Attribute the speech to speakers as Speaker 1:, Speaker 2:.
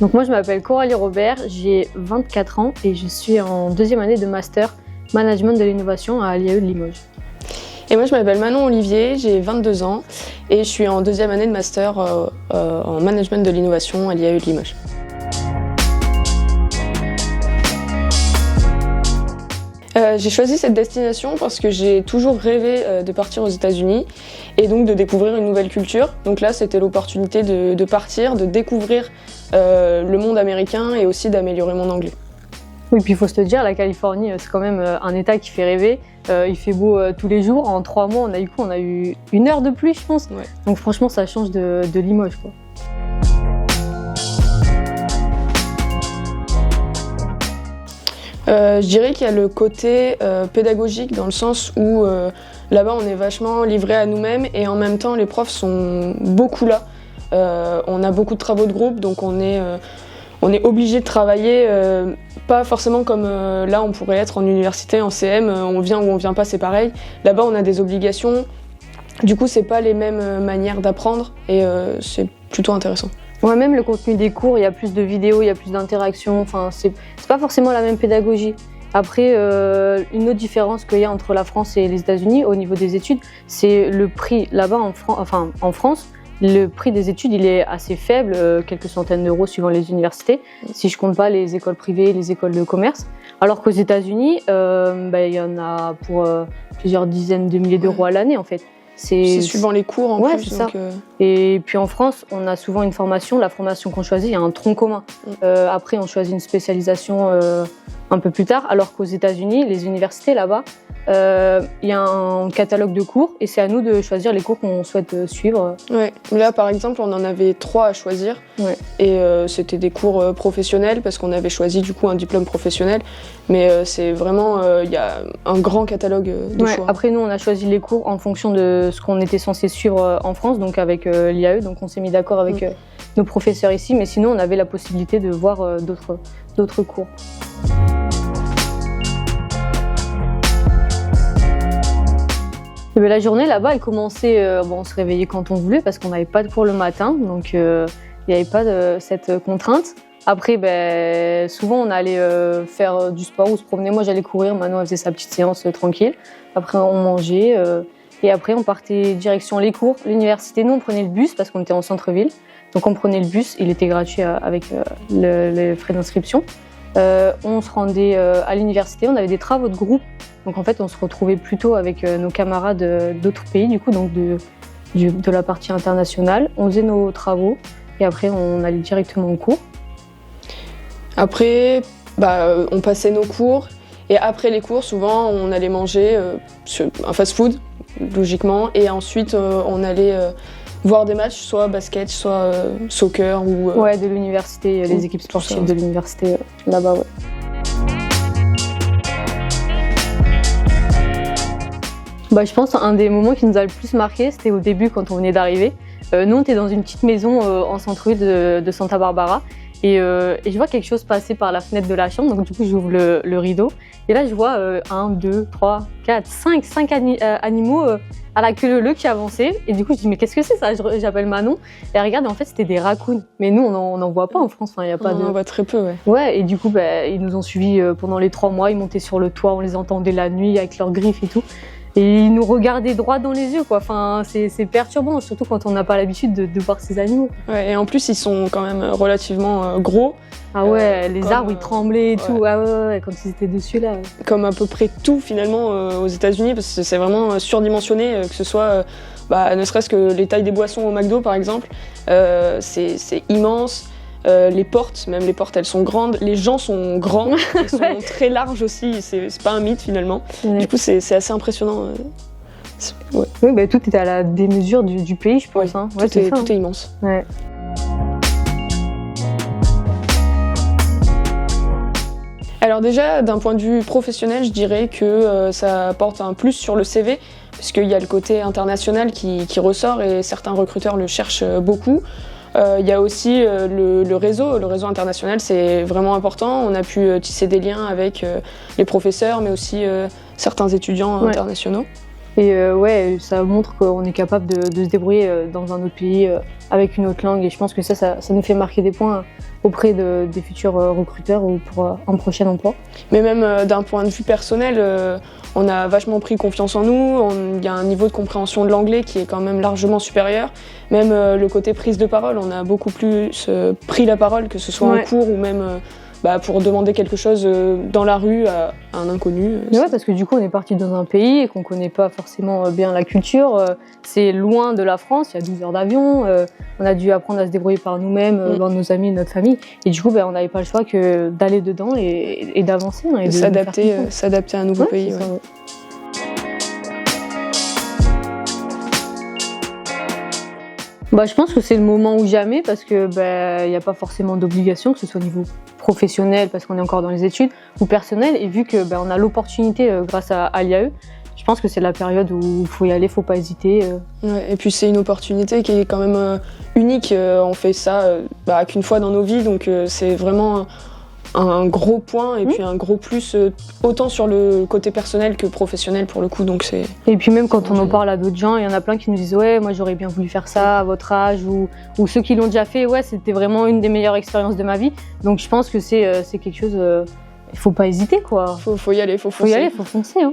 Speaker 1: Donc moi je m'appelle Coralie Robert, j'ai 24 ans et je suis en deuxième année de master management de l'innovation à l'IAE de Limoges.
Speaker 2: Et moi je m'appelle Manon Olivier, j'ai 22 ans et je suis en deuxième année de master en management de l'innovation à l'IAE de Limoges. J'ai choisi cette destination parce que j'ai toujours rêvé de partir aux États-Unis et donc de découvrir une nouvelle culture. Donc là, c'était l'opportunité de partir, de découvrir le monde américain et aussi d'améliorer mon anglais.
Speaker 1: Oui, puis il faut se le dire, la Californie, c'est quand même un état qui fait rêver. Il fait beau tous les jours. En 3 mois, on a eu 1 heure de pluie, je pense.
Speaker 2: Ouais.
Speaker 1: Donc franchement, ça change de Limoges, quoi.
Speaker 2: Je dirais qu'il y a le côté pédagogique dans le sens où là-bas on est vachement livré à nous-mêmes et en même temps les profs sont beaucoup là. On a beaucoup de travaux de groupe donc on est obligé de travailler pas forcément comme là on pourrait être en université, en CM, on vient ou on vient pas, c'est pareil. Là-bas on a des obligations, du coup c'est pas les mêmes manières d'apprendre et c'est plutôt intéressant.
Speaker 1: Ouais, même le contenu des cours, il y a plus de vidéos, il y a plus d'interactions, enfin, c'est pas forcément la même pédagogie. Après, une autre différence qu'il y a entre la France et les États-Unis au niveau des études, c'est le prix. Là-bas, en France, le prix des études, il est assez faible, quelques centaines d'euros suivant les universités, si je compte pas les écoles privées, les écoles de commerce. Alors qu'aux États-Unis, il y en a pour plusieurs dizaines de milliers d'euros à l'année, en fait.
Speaker 2: C'est suivant les cours en plus.
Speaker 1: C'est donc ça. Et puis en France, on a souvent une formation. La formation qu'on choisit, il y a un tronc commun. Après, on choisit une spécialisation un peu plus tard. Alors qu'aux États-Unis, les universités là-bas, il y a un catalogue de cours et c'est à nous de choisir les cours qu'on souhaite suivre.
Speaker 2: Ouais. Là, par exemple, on en avait 3 à choisir. Ouais. Et c'était des cours professionnels parce qu'on avait choisi du coup un diplôme professionnel. Mais c'est vraiment, il y a un grand catalogue de choix.
Speaker 1: Après, nous, on a choisi les cours en fonction de ce qu'on était censé suivre en France, donc avec l'IAE. Donc, on s'est mis d'accord avec nos professeurs ici. Mais sinon, on avait la possibilité de voir d'autres cours. Et bien, la journée là-bas, elle commençait, on se réveillait quand on voulait parce qu'on n'avait pas de cours le matin, donc il n'y avait pas cette contrainte. Après, souvent on allait faire du sport ou se promener. Moi j'allais courir, Manon elle faisait sa petite séance tranquille. Après on mangeait et après on partait direction les cours, l'université. Nous on prenait le bus parce qu'on était en centre-ville, donc on prenait le bus, il était gratuit avec les frais d'inscription. On se rendait à l'université, on avait des travaux de groupe. Donc en fait, on se retrouvait plutôt avec nos camarades d'autres pays, du coup, donc de la partie internationale. On faisait nos travaux et après, on allait directement au cours.
Speaker 2: Après, on passait nos cours et après les cours, souvent, on allait manger un fast-food, logiquement, et ensuite, on allait voir des matchs, soit basket, soit soccer ou...
Speaker 1: Ouais, de l'université, les équipes sportives de l'université là-bas, ouais. Je pense un des moments qui nous a le plus marqué, c'était au début quand on venait d'arriver. Nous, on était dans une petite maison en centre-ville de Santa Barbara et je vois quelque chose passer par la fenêtre de la chambre. Donc du coup, j'ouvre le rideau et là, je vois 1, 2, 3, 4, 5 animaux à la queue leu qui avançaient. Et du coup, je dis mais qu'est-ce que c'est ça? J'appelle Manon et elle regarde et en fait, c'était des raccoons. Mais nous, on n'en voit pas en France. Enfin, y a pas
Speaker 2: on en voit très peu, ouais.
Speaker 1: Ouais, et du coup, ils nous ont suivis pendant les 3 mois. Ils montaient sur le toit, on les entendait la nuit avec leurs griffes et tout. Et ils nous regardaient droit dans les yeux, quoi. Enfin, c'est perturbant, surtout quand on n'a pas l'habitude de voir ces animaux.
Speaker 2: Ouais, et en plus, ils sont quand même relativement gros.
Speaker 1: Ah ouais, les arbres, ils tremblaient et tout. Ah ouais, quand ils étaient dessus, là.
Speaker 2: Comme à peu près tout, finalement, aux États-Unis, parce que c'est vraiment surdimensionné, que ce soit, ne serait-ce que les tailles des boissons au McDo, par exemple. C'est immense. Les portes, même les portes, elles sont grandes. Les gens sont grands, ils sont très larges aussi. C'est pas un mythe finalement. Ouais. Du coup, c'est assez impressionnant.
Speaker 1: Ouais. Oui, tout est à la démesure du pays, je pense. Hein.
Speaker 2: Tout est immense.
Speaker 1: Ouais.
Speaker 2: Alors déjà, d'un point de vue professionnel, je dirais que ça apporte un plus sur le CV, puisqu'il y a le côté international qui ressort et certains recruteurs le cherchent beaucoup. Il y a aussi le réseau international, c'est vraiment important. On a pu tisser des liens avec les professeurs, mais aussi certains étudiants internationaux.
Speaker 1: Et ouais, ça montre qu'on est capable de se débrouiller dans un autre pays avec une autre langue. Et je pense que ça nous fait marquer des points auprès des futurs recruteurs ou pour un prochain emploi.
Speaker 2: Mais même d'un point de vue personnel, on a vachement pris confiance en nous. Il y a un niveau de compréhension de l'anglais qui est quand même largement supérieur. Même le côté prise de parole, on a beaucoup plus pris la parole, que ce soit en cours ou même pour demander quelque chose dans la rue à un inconnu.
Speaker 1: Mais ouais, parce que du coup, on est parti dans un pays et qu'on connaît pas forcément bien la culture. C'est loin de la France, il y a 12 heures d'avion. On a dû apprendre à se débrouiller par nous-mêmes, dans nos amis, notre famille. Et du coup, on n'avait pas le choix que d'aller dedans et d'avancer.
Speaker 2: Et s'adapter à un nouveau pays.
Speaker 1: Ça, ouais. Je pense que c'est le moment ou jamais parce que y a pas forcément d'obligation, que ce soit au niveau professionnel parce qu'on est encore dans les études ou personnel. Et vu que on a l'opportunité grâce à l'IAE, je pense que c'est la période où il faut y aller, faut pas hésiter.
Speaker 2: Ouais, et puis c'est une opportunité qui est quand même unique. On fait ça qu'une fois dans nos vies, donc c'est vraiment un gros point et puis un gros plus autant sur le côté personnel que professionnel pour le coup. Donc c'est...
Speaker 1: Et puis même quand on en parle à d'autres gens, il y en a plein qui nous disent ouais, moi j'aurais bien voulu faire ça à votre âge, ou ceux qui l'ont déjà fait, ouais, c'était vraiment une des meilleures expériences de ma vie. Donc je pense que c'est quelque chose, il faut pas hésiter quoi.
Speaker 2: Faut y aller, faut foncer.
Speaker 1: Faut y aller, faut foncer. Hein.